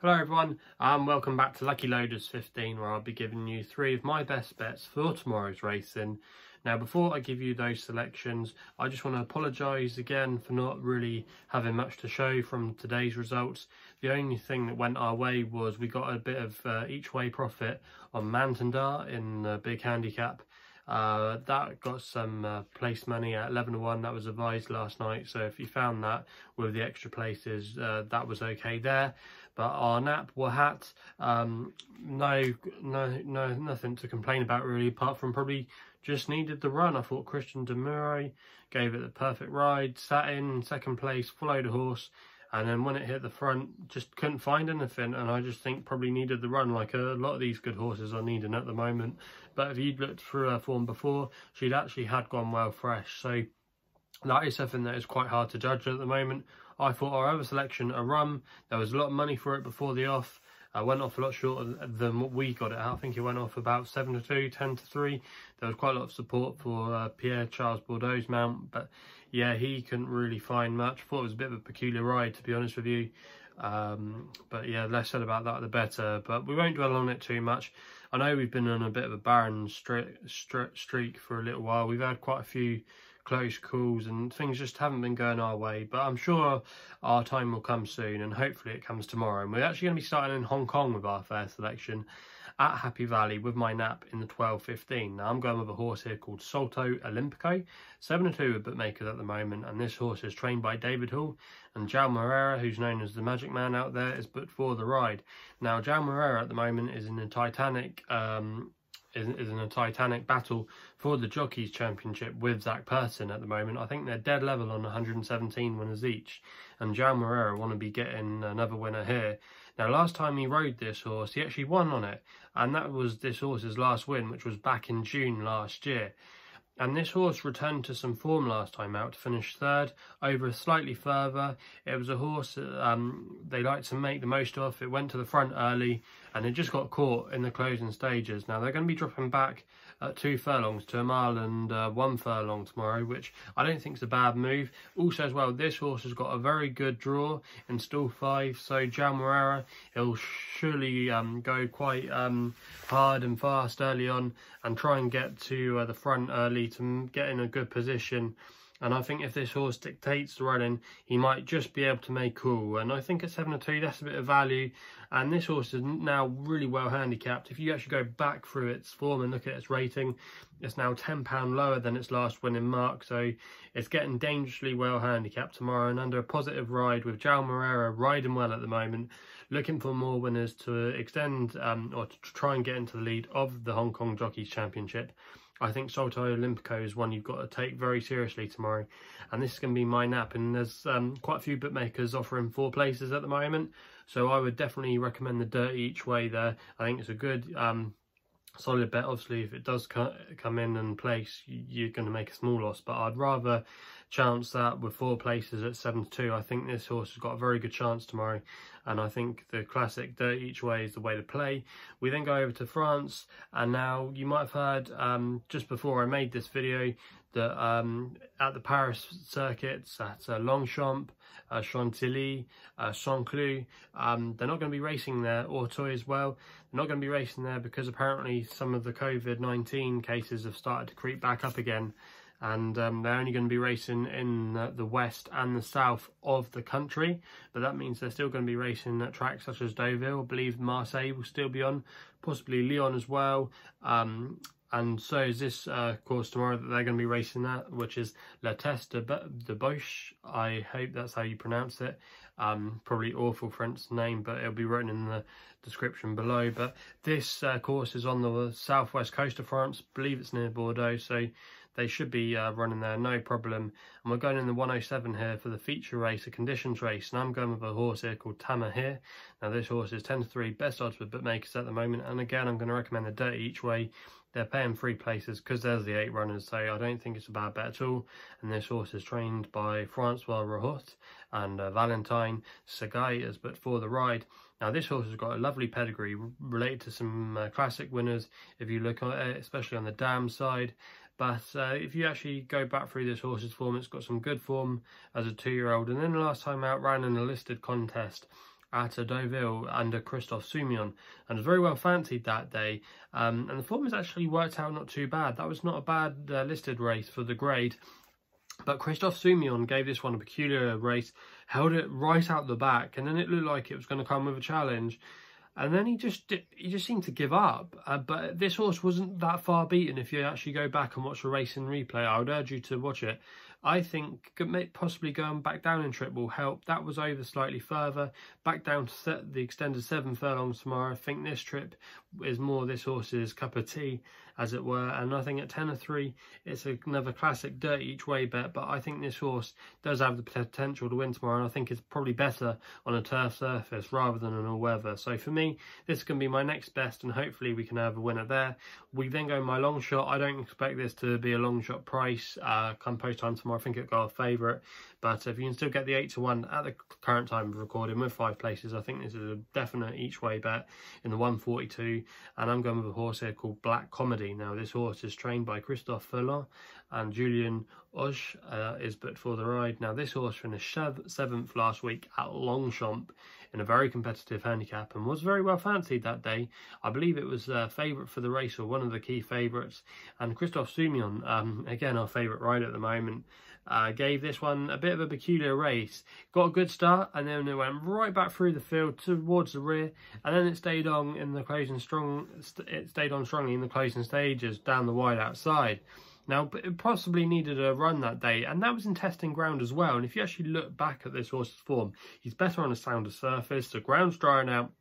Hello everyone, and welcome back to Lucky Loaders 15, where I'll be giving you 3 of my best bets for tomorrow's racing. Now, before I give you those selections, I just want to apologise again for not really having much to show from today's results. The only thing that went our way was we got a bit of each way profit on Mountain Dart in the big handicap. That got some place money at 11-1. That was advised last night, so if you found that with the extra places, that was okay there. But our nap Wahat, nothing to complain about really, apart from probably just needed the run. I thought Christian Demure gave it the perfect ride, sat in second place, followed the horse, and then when it hit the front, just couldn't find anything. And I just think probably needed the run, like a lot of these good horses are needing at the moment. But if you'd looked through her form before, she'd actually had gone well fresh. So that is something that is quite hard to judge at the moment. I thought our other selection, a run, there was a lot of money for it before the off. Went off a lot shorter than what we got it at. I think it went off about 7-2, 10-3. There was quite a lot of support for Pierre Charles Bordeaux's mount, but yeah, he couldn't really find much. Thought it was a bit of a peculiar ride, to be honest with you. But yeah, less said about that the better. But we won't dwell on it too much. I know we've been on a bit of a barren streak for a little while. We've had quite a few close calls and things just haven't been going our way, but I'm sure our time will come soon, and hopefully it comes tomorrow. And we're actually going to be starting in Hong Kong with our fair selection at Happy Valley with my nap in the 12.15. Now I'm going with a horse here called Salto Olimpico, 7-2 with bookmakers at the moment, and this horse is trained by David Hall, and João Moreira, who's known as the Magic Man out there, is booked for the ride. Now João Moreira at the moment is in a Titanic is in a titanic battle for the Jockeys Championship with Zach Person at the moment. I think they're dead level on 117 winners each, and João Moreira want to be getting another winner here. Now, last time he rode this horse, he actually won on it, and that was this horse's last win, which was back in June last year. And this horse returned to some form last time out to finish third, over slightly further. It was a horse that they like to make the most of. It went to the front early and it just got caught in the closing stages. Now they're going to be dropping back at 2 furlongs to a mile and 1 furlong tomorrow, which I don't think is a bad move. Also as well, this horse has got a very good draw in stall 5, so João Moreira, he'll surely go quite hard and fast early on and try and get to the front early to get in a good position. And I think if this horse dictates the running, he might just be able to make cool. And I think at 7-2, that's a bit of value. And this horse is now really well handicapped. If you actually go back through its form and look at its rating, it's now £10 lower than its last winning mark. So it's getting dangerously well handicapped tomorrow. And under a positive ride with João Moreira riding well at the moment, looking for more winners to extend or to try and get into the lead of the Hong Kong Jockeys Championship, I think Salto Olimpico is one you've got to take very seriously tomorrow. And this is going to be my nap. And there's quite a few bookmakers offering 4 places at the moment. So I would definitely recommend the dirty each way there. I think it's a good solid bet. Obviously, if it does come in and place, you're going to make a small loss. But I'd rather chance that with 4 places at 7-2. I think this horse has got a very good chance tomorrow, and I think the classic dirty each way is the way to play. We then go over to France, and now you might have heard just before I made this video that at the Paris circuits, at Longshot, Chantilly, Saint-Cloud, they're not going to be racing there, Auteuil as well. They're not going to be racing there because apparently some of the COVID-19 cases have started to creep back up again. And they're only going to be racing in the west and the south of the country, but that means they're still going to be racing at tracks such as Deauville. I believe Marseille will still be on, possibly Lyon as well, and so is this course tomorrow that they're going to be racing at, which is Teste De Buch. I hope that's how you pronounce it. Probably awful French name, but it'll be written in the description below. But this course is on the southwest coast of France. I believe it's near Bordeaux, so they should be running there, no problem. And we're going in the 107 here for the feature race, a conditions race. And I'm going with a horse here called Tamier. Now this horse is 10-3, best odds with bookmakers at the moment. And again, I'm going to recommend the dirty each way. They're paying 3 places because there's the 8 runners, so I don't think it's a bad bet at all. And this horse is trained by Francois Rohot, and Valentine Segai is but for the ride. Now this horse has got a lovely pedigree related to some classic winners if you look at it, especially on the dam side. But if you actually go back through this horse's form, it's got some good form as a 2-year-old. And then the last time out ran in a listed contest at Deauville under Christophe Soumillon, and was very well fancied that day. And the form has actually worked out not too bad. That was not a bad listed race for the grade. But Christophe Soumillon gave this one a peculiar race, held it right out the back, and then it looked like it was going to come with a challenge. And then he just seemed to give up. But this horse wasn't that far beaten. If you actually go back and watch the race in replay, I would urge you to watch it. I think possibly going back down in trip will help. That was over slightly further, back down to set the extended 7 furlongs tomorrow. I think this trip is more this horse's cup of tea, as it were. And I think at 10-3, it's another classic dirty each way bet. But I think this horse does have the potential to win tomorrow, and I think it's probably better on a turf surface rather than an all-weather. So for me, this is going to be my next best, and hopefully we can have a winner there. We then go my long shot. I don't expect this to be a long shot price come post time tomorrow. I think it'll go a favourite, but if you can still get the 8-1 at the current time of recording with 5 places, I think this is a definite each way bet in the 142. And I'm going with a horse here called Black Comedy. Now this horse is trained by Christophe Ferland, and Julien Oge is booked for the ride. Now this horse finished 7th last week at Longshot in a very competitive handicap and was very well fancied that day. I believe it was a favourite for the race, or one of the key favourites. And Christophe Soumillon, again our favourite rider at the moment, gave this one a bit of a peculiar race. Got a good start, and then it went right back through the field towards the rear, and then it stayed on in the closing strongly in the closing stages down the wide outside. Now, it possibly needed a run that day, and that was in testing ground as well. And if you actually look back at this horse's form, he's better on a sounder surface. The ground's drying out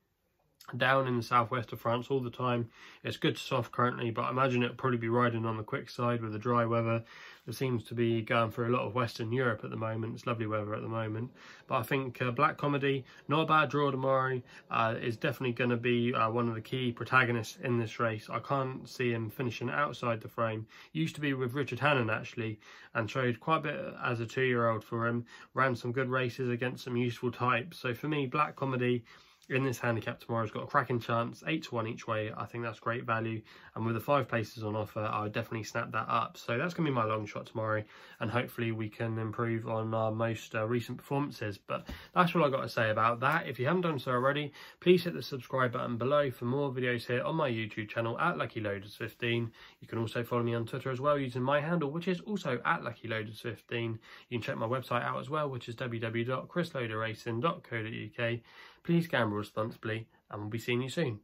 down in the southwest of France all the time. It's good to soft currently, but I imagine it'll probably be riding on the quick side with the dry weather. It seems to be going through a lot of Western Europe at the moment. It's lovely weather at the moment. But I think Black Comedy, not a bad draw tomorrow, is definitely going to be one of the key protagonists in this race. I can't see him finishing outside the frame. Used to be with Richard Hannon actually, and showed quite a bit as a 2-year-old for him. Ran some good races against some useful types. So for me, Black Comedy in this handicap tomorrow has got a cracking chance, 8-1 each way. I think that's great value, and with the 5 places on offer, I would definitely snap that up. So that's going to be my long shot tomorrow, and hopefully we can improve on our most recent performances. But that's all I've got to say about that. If you haven't done so already, please hit the subscribe button below for more videos here on my YouTube channel at LuckyLoaders15. You can also follow me on Twitter as well using my handle, which is also at LuckyLoaders15. You can check my website out as well, which is www.chrisloaderracing.co.uk. Please gamble responsibly, and we'll be seeing you soon.